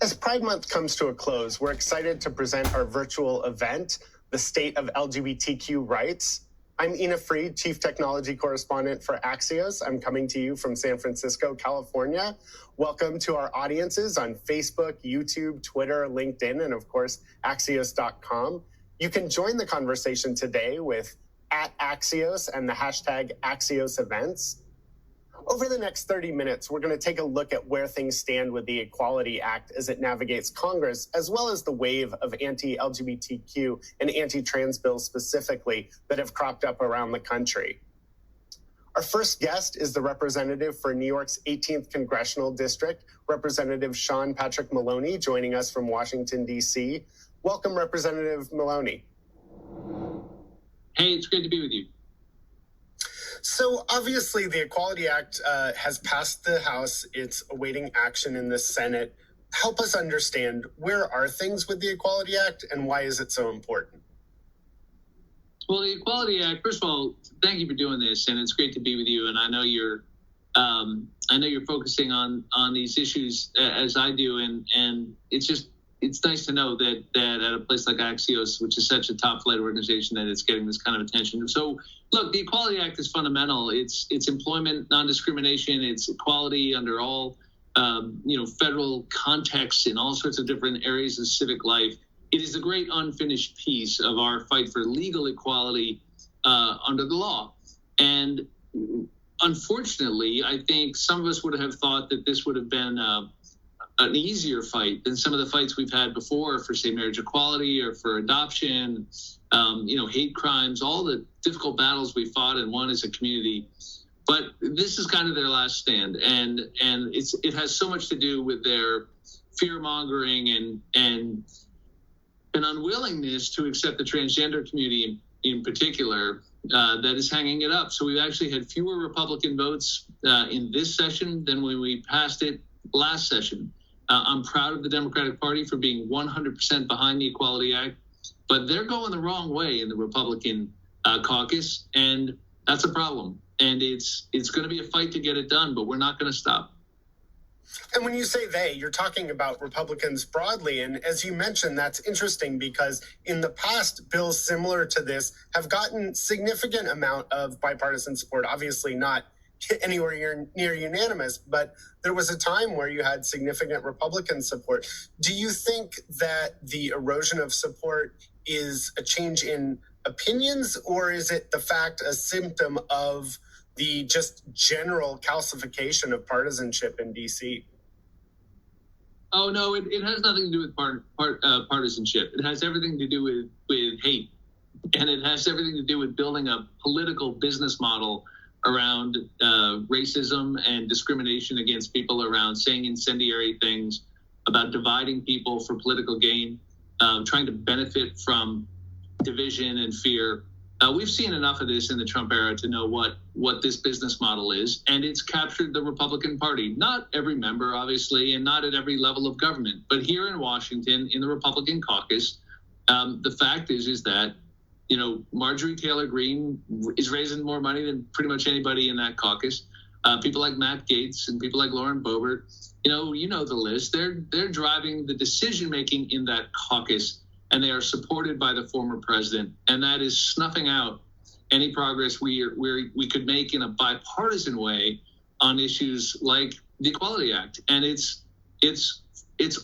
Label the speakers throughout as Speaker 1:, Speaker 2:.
Speaker 1: As Pride Month comes to a close, we're excited to present our virtual event, The State of LGBTQ Rights. I'm Ina Fried, Chief Technology Correspondent for Axios. I'm coming to you from San Francisco, California. Welcome to our audiences on Facebook, YouTube, Twitter, LinkedIn, and of course, Axios.com. You can join the conversation today with @Axios and the hashtag Axios Events. Over the next 30 minutes, we're going to take a look at where things stand with the Equality Act as it navigates Congress, as well as the wave of anti-LGBTQ and anti-trans bills specifically that have cropped up around the country. Our first guest is the representative for New York's 18th Congressional District, Representative Sean Patrick Maloney, joining us from Washington, D.C. Welcome, Representative Maloney.
Speaker 2: Hey, it's great to be with you.
Speaker 1: So obviously the Equality Act has passed the House. It's awaiting action in the Senate. Help us understand, where are things with the Equality Act and why is it so important?
Speaker 2: Well, the Equality Act, first of all, thank you for doing this, and it's great to be with you. And I know you're focusing on these issues as I do, and it's nice to know that at a place like Axios, which is such a top-flight organization, that it's getting this kind of attention. So, look, the Equality Act is fundamental. It's employment non-discrimination. It's equality under all, federal contexts in all sorts of different areas of civic life. It is a great unfinished piece of our fight for legal equality under the law. And unfortunately, I think some of us would have thought that this would have been an easier fight than some of the fights we've had before for, say, marriage equality or for adoption, hate crimes, all the difficult battles we fought and won as a community. But this is kind of their last stand, and it has so much to do with their fear-mongering and an unwillingness to accept the transgender community in particular that is hanging it up. So we've actually had fewer Republican votes in this session than when we passed it last session. I'm proud of the Democratic Party for being 100% behind the Equality Act, but they're going the wrong way in the Republican caucus, and that's a problem. And it's going to be a fight to get it done, but we're not going to stop.
Speaker 1: And when you say they, you're talking about Republicans broadly. And as you mentioned, that's interesting because in the past, bills similar to this have gotten significant amount of bipartisan support, obviously not anywhere near unanimous, but there was a time where you had significant Republican support. Do you think that the erosion of support is a change in opinions, or is it a symptom of the just general calcification of partisanship in DC?
Speaker 2: Oh, no, it has nothing to do with partisanship. It has everything to do with hate, and it has everything to do with building a political business model around racism and discrimination against people, around saying incendiary things, about dividing people for political gain, trying to benefit from division and fear. We've seen enough of this in the Trump era to know what this business model is, and it's captured the Republican Party. Not every member, obviously, and not at every level of government, but here in Washington, in the Republican caucus, the fact is that Marjorie Taylor Greene is raising more money than pretty much anybody in that caucus. People like Matt Gaetz and people like Lauren Boebert, you know the list. They're driving the decision making in that caucus, and they are supported by the former president, and that is snuffing out any progress we could make in a bipartisan way on issues like the Equality Act. And it's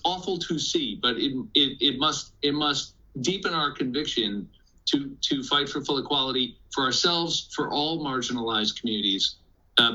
Speaker 2: awful to see, but it must deepen our conviction to fight for full equality for ourselves, for all marginalized communities,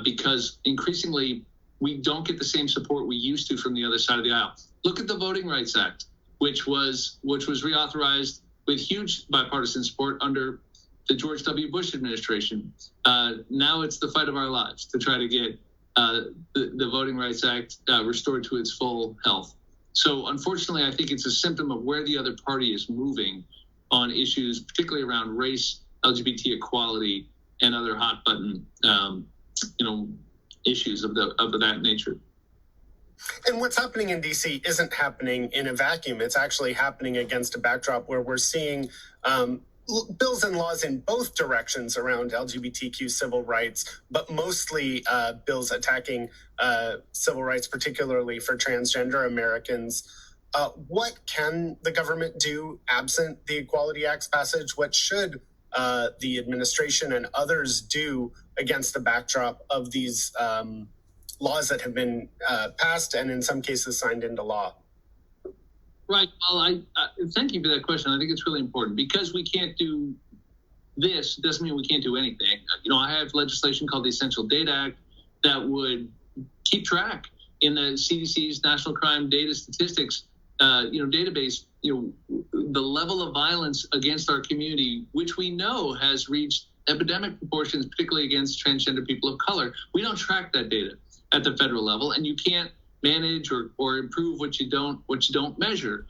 Speaker 2: because increasingly we don't get the same support we used to from the other side of the aisle. Look at the Voting Rights Act, which was reauthorized with huge bipartisan support under the George W. Bush administration. Now it's the fight of our lives to try to get the Voting Rights Act restored to its full health. So unfortunately, I think it's a symptom of where the other party is moving on issues, particularly around race, LGBT equality, and other hot button, issues of that nature.
Speaker 1: And what's happening in D.C. isn't happening in a vacuum. It's actually happening against a backdrop where we're seeing bills and laws in both directions around LGBTQ civil rights, but mostly bills attacking civil rights, particularly for transgender Americans. What can the government do absent the Equality Act's passage? What should the administration and others do against the backdrop of these laws that have been passed and in some cases signed into law?
Speaker 2: Right. Well, I thank you for that question. I think it's really important because we can't do this doesn't mean we can't do anything. I have legislation called the Essential Data Act that would keep track in the CDC's National Crime Data Statistics, database, the level of violence against our community, which we know has reached epidemic proportions, particularly against transgender people of color. We don't track that data at the federal level, and you can't manage or improve what you don't measure.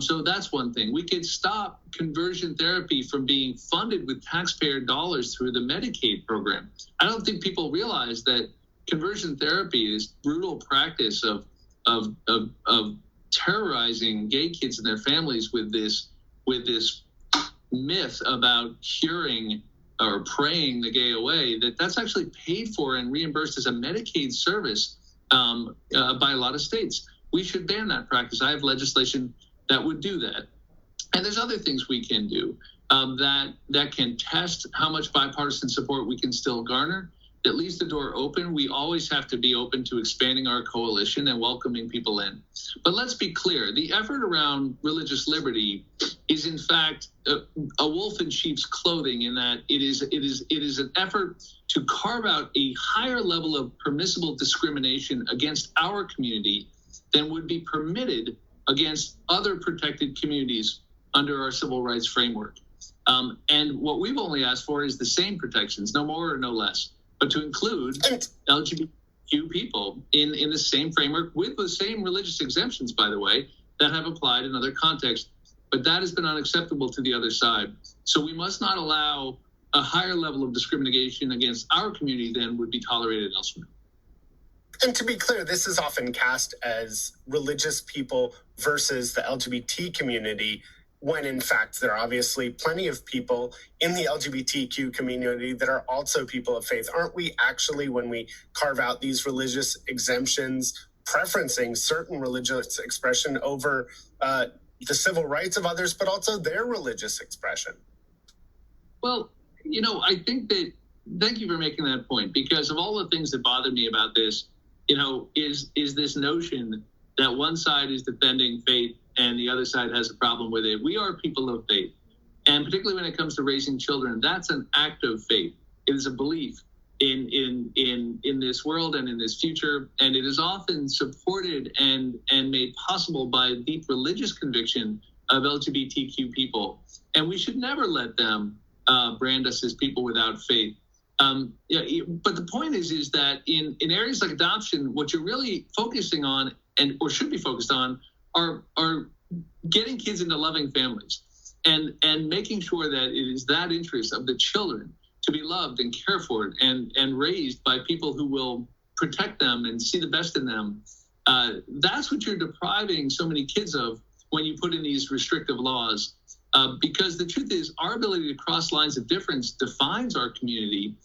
Speaker 2: So that's one thing. We could stop conversion therapy from being funded with taxpayer dollars through the Medicaid program. I don't think people realize that conversion therapy is brutal practice of terrorizing gay kids and their families with this myth about curing or praying the gay away. That's actually paid for and reimbursed as a Medicaid service by a lot of states. We should ban that practice. I have legislation that would do that. And there's other things we can do that can test how much bipartisan support we can still garner. That leaves the door open. We always have to be open to expanding our coalition and welcoming people in. But let's be clear, the effort around religious liberty is in fact a wolf in sheep's clothing, in that it is an effort to carve out a higher level of permissible discrimination against our community than would be permitted against other protected communities under our civil rights framework. And what we've only asked for is the same protections, no more or no less, but to include LGBTQ people in the same framework with the same religious exemptions, by the way, that have applied in other contexts. But that has been unacceptable to the other side. So we must not allow a higher level of discrimination against our community than would be tolerated elsewhere.
Speaker 1: And to be clear, this is often cast as religious people versus the LGBT community, when in fact there are obviously plenty of people in the LGBTQ community that are also people of faith. Aren't we actually, when we carve out these religious exemptions, preferencing certain religious expression over the civil rights of others, but also their religious expression?
Speaker 2: Well, I think that, thank you for making that point, because of all the things that bother me about this, is this notion that one side is defending faith and the other side has a problem with it. We are people of faith. And particularly when it comes to raising children, that's an act of faith. It is a belief in this world and in this future. And it is often supported and made possible by deep religious conviction of LGBTQ people. And we should never let them brand us as people without faith. But the point is that in areas like adoption, what you're really focusing on or should be focused on are getting kids into loving families and making sure that it is that interest of the children to be loved and cared for and raised by people who will protect them and see the best in them. That's what you're depriving so many kids of when you put in these restrictive laws. Because the truth is, our ability to cross lines of difference defines our community,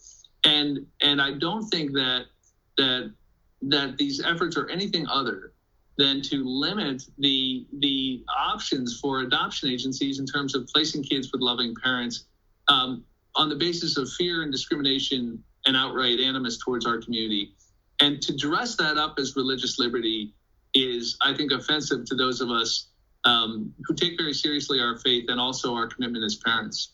Speaker 2: and I don't think that these efforts are anything other than to limit the options for adoption agencies in terms of placing kids with loving parents on the basis of fear and discrimination and outright animus towards our community. And to dress that up as religious liberty is, I think, offensive to those of us who take very seriously our faith and also our commitment as parents.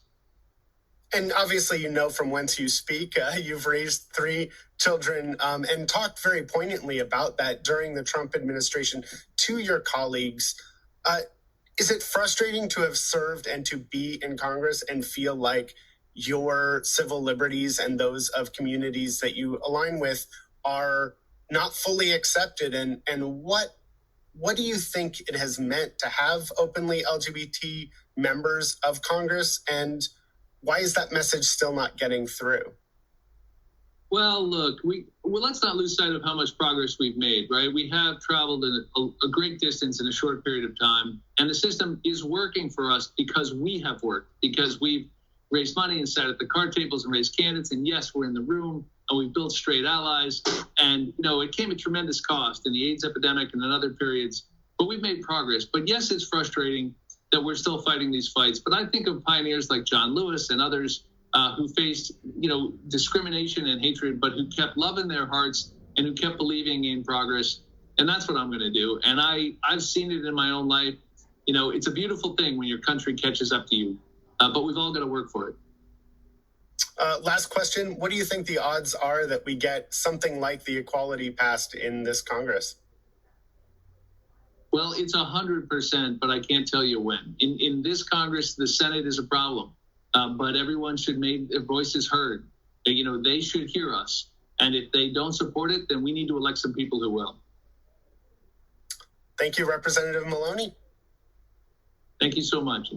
Speaker 1: And obviously, from whence you speak, you've raised 3 children and talked very poignantly about that during the Trump administration to your colleagues. Is it frustrating to have served and to be in Congress and feel like your civil liberties and those of communities that you align with are not fully accepted? And what do you think it has meant to have openly LGBT members of Congress, and why is that message still not getting through?
Speaker 2: Well, look, let's not lose sight of how much progress we've made, right? We have traveled a great distance in a short period of time, and the system is working for us because we have worked, because we've raised money and sat at the card tables and raised candidates, and yes, we're in the room, and we've built straight allies, and it came at tremendous cost in the AIDS epidemic and in other periods. but we've made progress. But yes, it's frustrating that we're still fighting these fights. But I think of pioneers like John Lewis and others who faced, discrimination and hatred, but who kept love in their hearts and who kept believing in progress. And that's what I'm going to do. And I've seen it in my own life. It's a beautiful thing when your country catches up to you, but we've all got to work for it.
Speaker 1: Last question. What do you think the odds are that we get something like the equality passed in this Congress?
Speaker 2: Well, it's 100%, but I can't tell you when. In this Congress, the Senate is a problem, but everyone should make their voices heard. They should hear us. And if they don't support it, then we need to elect some people who will.
Speaker 1: Thank you, Representative Maloney.
Speaker 2: Thank you so much.